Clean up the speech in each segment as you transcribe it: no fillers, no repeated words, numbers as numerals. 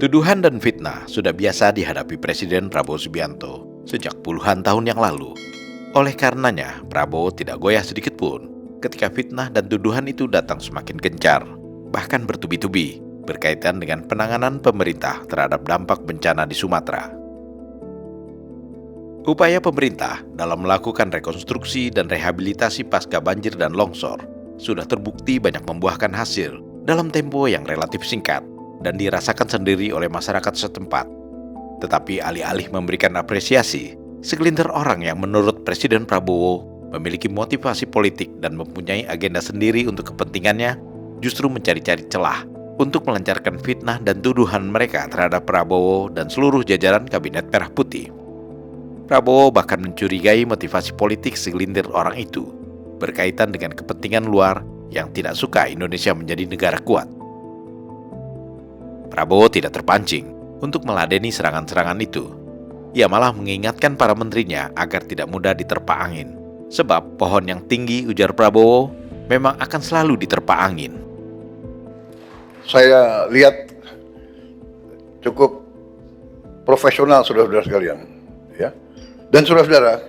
Tuduhan dan fitnah sudah biasa dihadapi Presiden Prabowo Subianto sejak puluhan tahun yang lalu. Oleh karenanya, Prabowo tidak goyah sedikit pun ketika fitnah dan tuduhan itu datang semakin gencar, bahkan bertubi-tubi, berkaitan dengan penanganan pemerintah terhadap dampak bencana di Sumatera. Upaya pemerintah dalam melakukan rekonstruksi dan rehabilitasi pasca banjir dan longsor sudah terbukti banyak membuahkan hasil dalam tempo yang relatif singkat dan dirasakan sendiri oleh masyarakat setempat. Tetapi alih-alih memberikan apresiasi, segelintir orang yang menurut Presiden Prabowo memiliki motivasi politik dan mempunyai agenda sendiri untuk kepentingannya, justru mencari-cari celah untuk melancarkan fitnah dan tuduhan mereka terhadap Prabowo dan seluruh jajaran Kabinet Merah Putih. Prabowo bahkan mencurigai motivasi politik segelintir orang itu berkaitan dengan kepentingan luar yang tidak suka Indonesia menjadi negara kuat. Prabowo tidak terpancing untuk meladeni serangan-serangan itu. Ia malah mengingatkan para menterinya agar tidak mudah diterpa angin. Sebab pohon yang tinggi, ujar Prabowo, memang akan selalu diterpa angin. Saya lihat cukup profesional, saudara-saudara sekalian, ya. Dan saudara-saudara,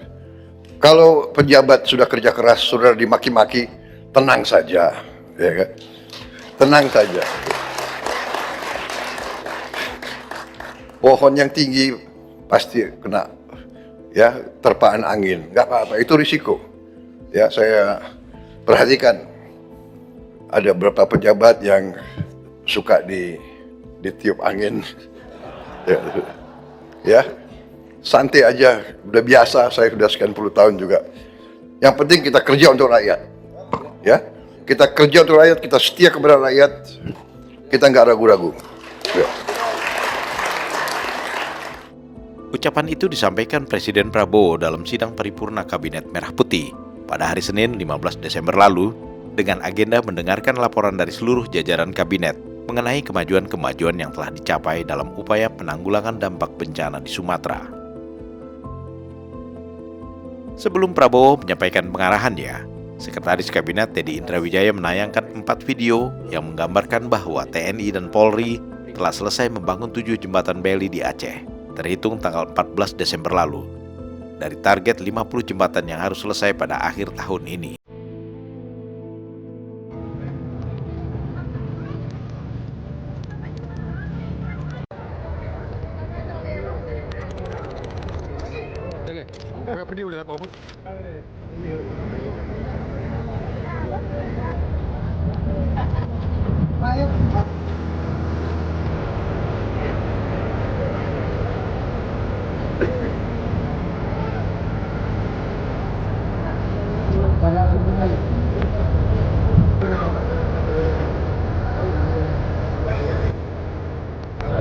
kalau pejabat sudah kerja keras, saudara dimaki-maki, tenang saja, ya kan? Tenang saja. Pohon yang tinggi pasti kena, ya, terpaan angin. Nggak apa-apa, itu risiko. Ya, saya perhatikan ada beberapa pejabat yang suka ditiup angin. Ya, santai aja, udah biasa. Saya sudah sekian puluh tahun juga. Yang penting kita kerja untuk rakyat. Ya, kita kerja untuk rakyat, kita setia kepada rakyat, kita nggak ragu-ragu. Ya. Ucapan itu disampaikan Presiden Prabowo dalam sidang paripurna Kabinet Merah Putih pada hari Senin 15 Desember lalu dengan agenda mendengarkan laporan dari seluruh jajaran kabinet mengenai kemajuan-kemajuan yang telah dicapai dalam upaya penanggulangan dampak bencana di Sumatera. Sebelum Prabowo menyampaikan pengarahannya, Sekretaris Kabinet Teddy Indrawijaya menayangkan 4 video yang menggambarkan bahwa TNI dan Polri telah selesai membangun 7 jembatan beli di Aceh terhitung tanggal 14 Desember lalu, dari target 50 jembatan yang harus selesai pada akhir tahun ini.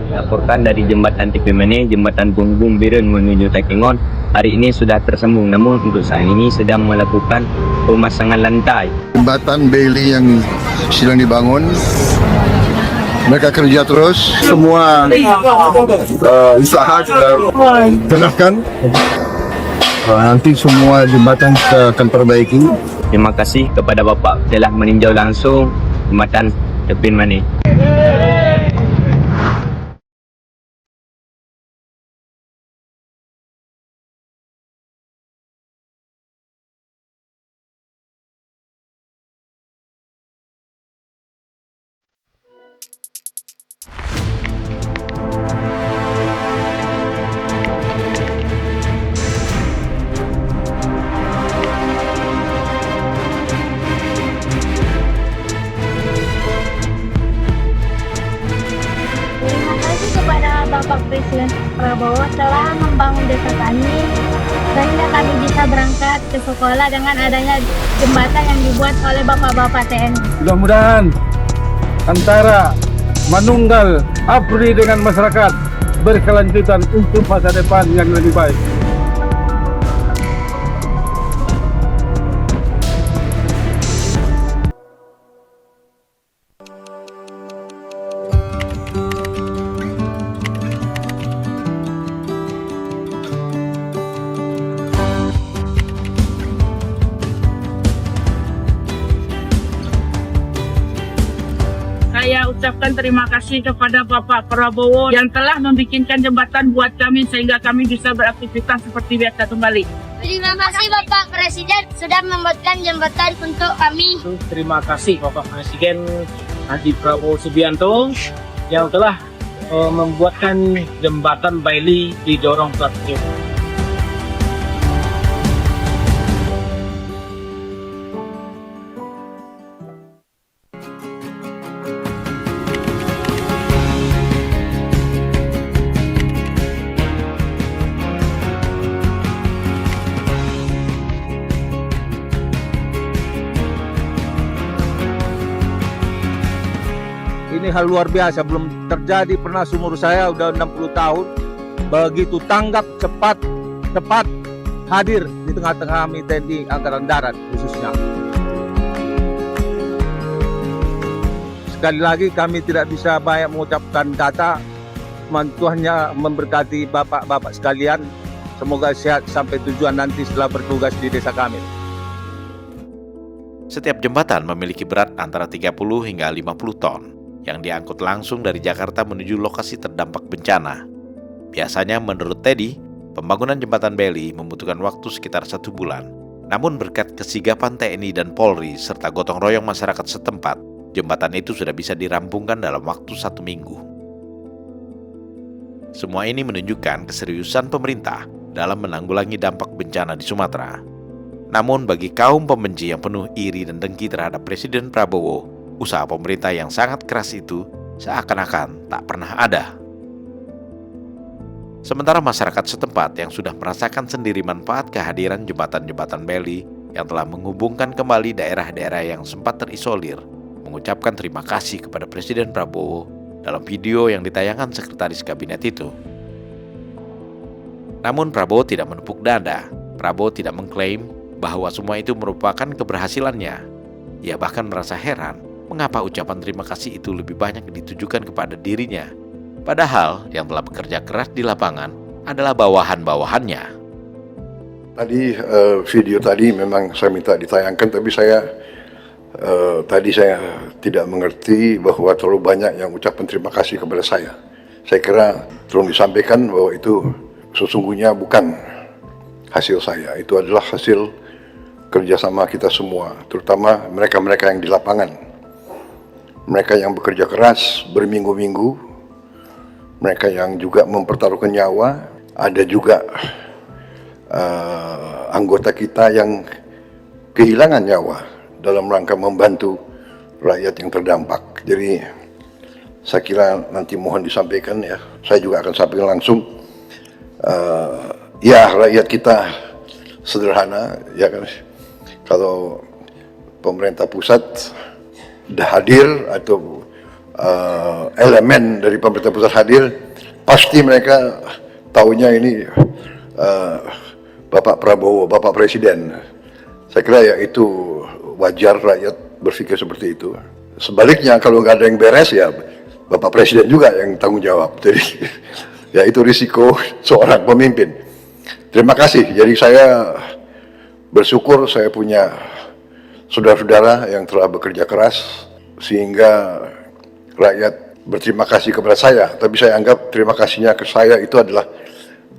Laporkan dari jembatan Tipemene, jembatan Punggung Biren menuju Takengon hari ini sudah tersambung, namun untuk saat ini sedang melakukan pemasangan lantai. Jembatan Bailey yang sedang dibangun, mereka kerja terus, semua usaha kita tenangkan. Nanti semua jembatan kita akan perbaiki. Terima kasih kepada Bapak telah meninjau langsung jembatan Tipemene. Bapak Presiden Prabowo telah membangun desa kami sehingga kami bisa berangkat ke sekolah dengan adanya jembatan yang dibuat oleh bapak-bapak TNI. Mudah-mudahan antara Manunggal, APRI dengan masyarakat berkelanjutan untuk masa depan yang lebih baik. saya ucapkan terima kasih kepada Bapak Prabowo yang telah membikinkan jembatan buat kami sehingga kami bisa beraktivitas seperti biasa kembali. Terima kasih Bapak Presiden sudah membuatkan jembatan untuk kami. Terima kasih Bapak Presiden Haji Prabowo Subianto yang telah membuatkan jembatan Bailey di Dorong Plateau. Ini hal luar biasa, belum terjadi pernah seumur saya udah 60 tahun. Begitu tanggap cepat hadir di tengah-tengah kami TNI Angkatan Darat khususnya. Sekali lagi kami tidak bisa banyak mengucapkan kata. Tuhannya memberkati bapak-bapak sekalian. Semoga sehat sampai tujuan nanti setelah bertugas di desa kami. Setiap jembatan memiliki berat antara 30 hingga 50 ton yang diangkut langsung dari Jakarta menuju lokasi terdampak bencana. Biasanya menurut Teddy, pembangunan jembatan Bailey membutuhkan waktu sekitar 1 bulan. Namun berkat kesigapan TNI dan Polri serta gotong royong masyarakat setempat, jembatan itu sudah bisa dirampungkan dalam waktu 1 minggu. Semua ini menunjukkan keseriusan pemerintah dalam menanggulangi dampak bencana di Sumatera. Namun bagi kaum pembenci yang penuh iri dan dengki terhadap Presiden Prabowo, usaha pemerintah yang sangat keras itu seakan-akan tak pernah ada. Sementara masyarakat setempat yang sudah merasakan sendiri manfaat kehadiran jembatan-jembatan Bailey yang telah menghubungkan kembali daerah-daerah yang sempat terisolir, mengucapkan terima kasih kepada Presiden Prabowo dalam video yang ditayangkan Sekretaris Kabinet itu. Namun Prabowo tidak menepuk dada. Prabowo tidak mengklaim bahwa semua itu merupakan keberhasilannya. Ia bahkan merasa heran mengapa ucapan terima kasih itu lebih banyak ditujukan kepada dirinya, padahal yang telah bekerja keras di lapangan adalah bawahan-bawahannya. Tadi video tadi memang saya minta ditayangkan, tapi saya tidak mengerti bahwa terlalu banyak yang ucapan terima kasih kepada saya. Saya kira tolong disampaikan bahwa itu sesungguhnya bukan hasil saya, itu adalah hasil kerjasama kita semua, terutama mereka-mereka yang di lapangan. Mereka yang bekerja keras berminggu-minggu, mereka yang juga mempertaruhkan nyawa, ada juga anggota kita yang kehilangan nyawa dalam rangka membantu rakyat yang terdampak. Jadi saya kira nanti mohon disampaikan ya, saya juga akan sampaikan langsung. Ya, rakyat kita sederhana, ya kan. Kalau pemerintah pusat sudah hadir atau elemen dari pemerintah pusat hadir, pasti mereka taunya ini Bapak Prabowo, Bapak Presiden. Saya kira ya itu wajar rakyat berpikir seperti itu. Sebaliknya kalau nggak ada yang beres ya Bapak Presiden juga yang tanggung jawab. Jadi ya itu risiko seorang pemimpin. Terima kasih. Jadi saya bersyukur saya punya saudara-saudara yang telah bekerja keras sehingga rakyat berterima kasih kepada saya. Tapi saya anggap terima kasihnya ke saya itu adalah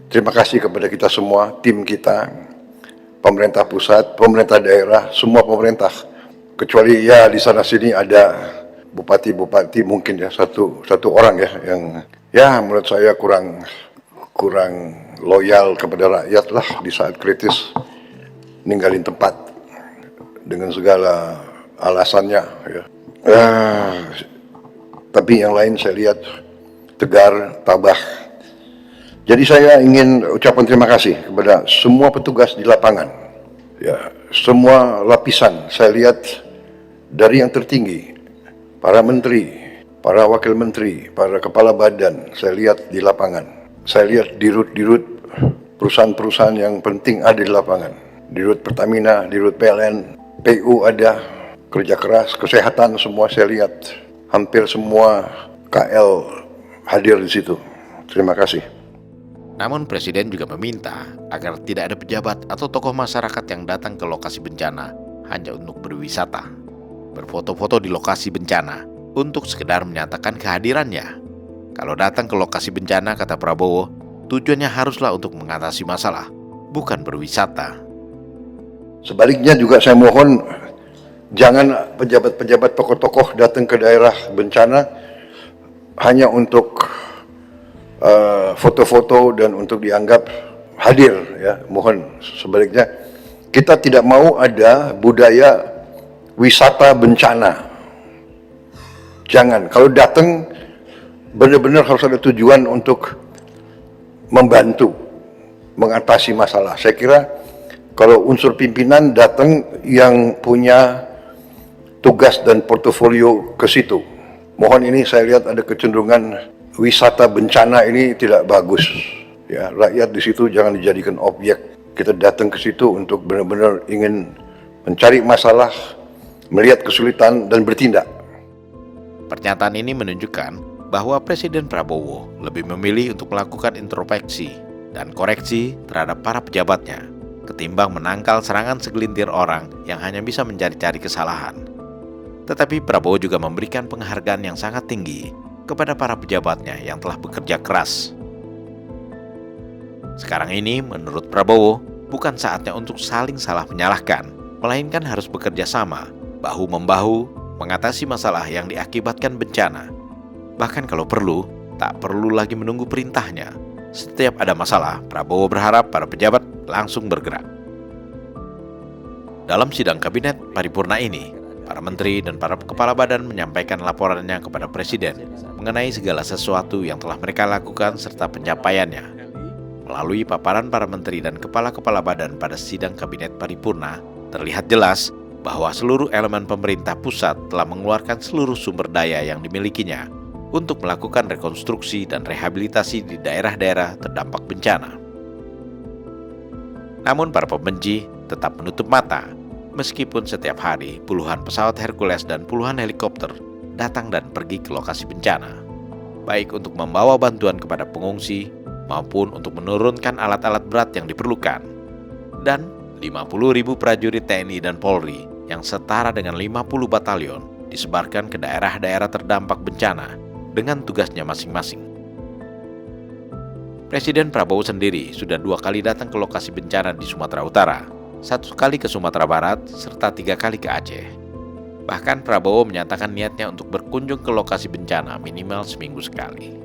terima kasih kepada kita semua, tim kita, pemerintah pusat, pemerintah daerah, semua pemerintah. Kecuali ya di sana sini ada bupati-bupati mungkin ya satu orang ya yang ya menurut saya kurang loyal kepada rakyat lah di saat kritis, ninggalin tempat dengan segala alasannya ya. Tapi yang lain saya lihat tegar, tabah. Jadi saya ingin ucapan terima kasih kepada semua petugas di lapangan. Ya, semua lapisan saya lihat dari yang tertinggi, para menteri, para wakil menteri, para kepala badan, saya lihat di lapangan. Saya lihat dirut-dirut perusahaan-perusahaan yang penting ada di lapangan. Dirut Pertamina, dirut PLN, PU ada, kerja keras, kesehatan semua saya lihat. Hampir semua KL hadir di situ. Terima kasih. Namun Presiden juga meminta agar tidak ada pejabat atau tokoh masyarakat yang datang ke lokasi bencana hanya untuk berwisata, berfoto-foto di lokasi bencana, untuk sekedar menyatakan kehadirannya. Kalau datang ke lokasi bencana, kata Prabowo, tujuannya haruslah untuk mengatasi masalah, bukan berwisata. Sebaliknya juga saya mohon jangan pejabat-pejabat tokoh-tokoh datang ke daerah bencana hanya untuk foto-foto dan untuk dianggap hadir, ya. Mohon sebaliknya kita tidak mau ada budaya wisata bencana. Jangan, kalau datang benar-benar harus ada tujuan untuk membantu mengatasi masalah. Saya kira kalau unsur pimpinan datang yang punya tugas dan portofolio ke situ. Mohon ini saya lihat ada kecenderungan wisata bencana ini tidak bagus. Ya, rakyat di situ jangan dijadikan objek. Kita datang ke situ untuk benar-benar ingin mencari masalah, melihat kesulitan dan bertindak. Pernyataan ini menunjukkan bahwa Presiden Prabowo lebih memilih untuk melakukan introspeksi dan koreksi terhadap para pejabatnya, ketimbang menangkal serangan segelintir orang yang hanya bisa mencari-cari kesalahan. Tetapi Prabowo juga memberikan penghargaan yang sangat tinggi kepada para pejabatnya yang telah bekerja keras. Sekarang ini, menurut Prabowo, bukan saatnya untuk saling salah menyalahkan, melainkan harus bekerja sama, bahu-membahu, mengatasi masalah yang diakibatkan bencana. Bahkan kalau perlu, tak perlu lagi menunggu perintahnya. Setiap ada masalah, Prabowo berharap para pejabat langsung bergerak. Dalam sidang kabinet paripurna ini, para menteri dan para kepala badan menyampaikan laporannya kepada Presiden mengenai segala sesuatu yang telah mereka lakukan serta pencapaiannya. Melalui paparan para menteri dan kepala-kepala badan pada sidang kabinet paripurna, terlihat jelas bahwa seluruh elemen pemerintah pusat telah mengeluarkan seluruh sumber daya yang dimilikinya untuk melakukan rekonstruksi dan rehabilitasi di daerah-daerah terdampak bencana. Namun para pembenci tetap menutup mata, meskipun setiap hari puluhan pesawat Hercules dan puluhan helikopter datang dan pergi ke lokasi bencana, baik untuk membawa bantuan kepada pengungsi maupun untuk menurunkan alat-alat berat yang diperlukan. Dan 50.000 prajurit TNI dan Polri yang setara dengan 50 batalion disebarkan ke daerah-daerah terdampak bencana dengan tugasnya masing-masing. Presiden Prabowo sendiri sudah 2 kali datang ke lokasi bencana di Sumatera Utara, 1 kali ke Sumatera Barat, serta 3 kali ke Aceh. Bahkan Prabowo menyatakan niatnya untuk berkunjung ke lokasi bencana minimal seminggu sekali.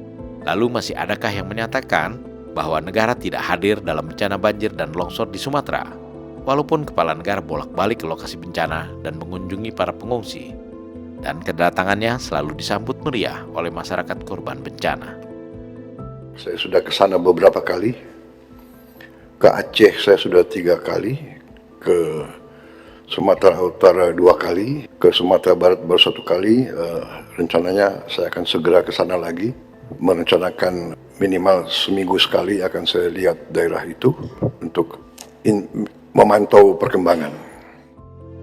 Lalu masih adakah yang menyatakan bahwa negara tidak hadir dalam bencana banjir dan longsor di Sumatera, walaupun kepala negara bolak-balik ke lokasi bencana dan mengunjungi para pengungsi, dan kedatangannya selalu disambut meriah oleh masyarakat korban bencana. Saya sudah ke sana beberapa kali, ke Aceh saya sudah 3 kali, ke Sumatera Utara 2 kali, ke Sumatera Barat baru 1 kali. Rencananya saya akan segera ke sana lagi, merencanakan minimal seminggu sekali akan saya lihat daerah itu untuk memantau perkembangan.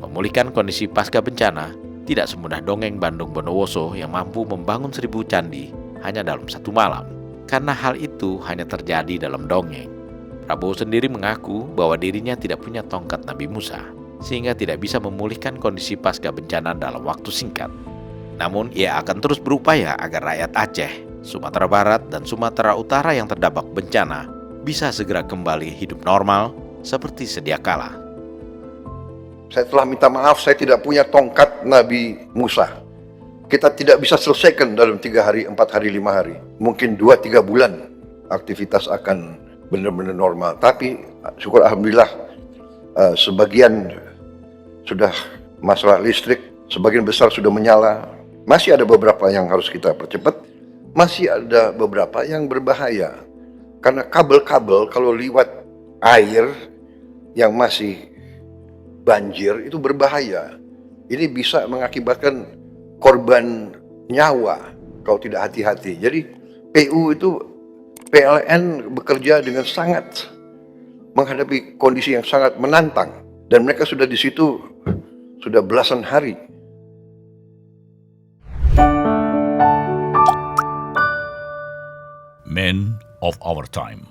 Memulihkan kondisi pasca bencana tidak semudah dongeng Bandung Bondowoso yang mampu membangun 1000 candi hanya dalam 1 malam, karena hal itu hanya terjadi dalam dongeng. Prabowo sendiri mengaku bahwa dirinya tidak punya tongkat Nabi Musa, sehingga tidak bisa memulihkan kondisi pasca bencana dalam waktu singkat. Namun ia akan terus berupaya agar rakyat Aceh, Sumatera Barat, dan Sumatera Utara yang terdampak bencana bisa segera kembali hidup normal seperti sedia kala. Saya telah minta maaf, saya tidak punya tongkat Nabi Musa. Kita tidak bisa selesaikan dalam 3 hari, 4 hari, 5 hari. Mungkin 2-3 bulan aktivitas akan benar-benar normal. Tapi syukur alhamdulillah sebagian sudah masalah listrik, sebagian besar sudah menyala. Masih ada beberapa yang harus kita percepat. Masih ada beberapa yang berbahaya. Karena kabel-kabel kalau liwat air yang masih banjir itu berbahaya. Ini bisa mengakibatkan korban nyawa kalau tidak hati-hati. Jadi PLN bekerja dengan sangat menghadapi kondisi yang sangat menantang, dan mereka sudah di situ sudah belasan hari. Men of our time.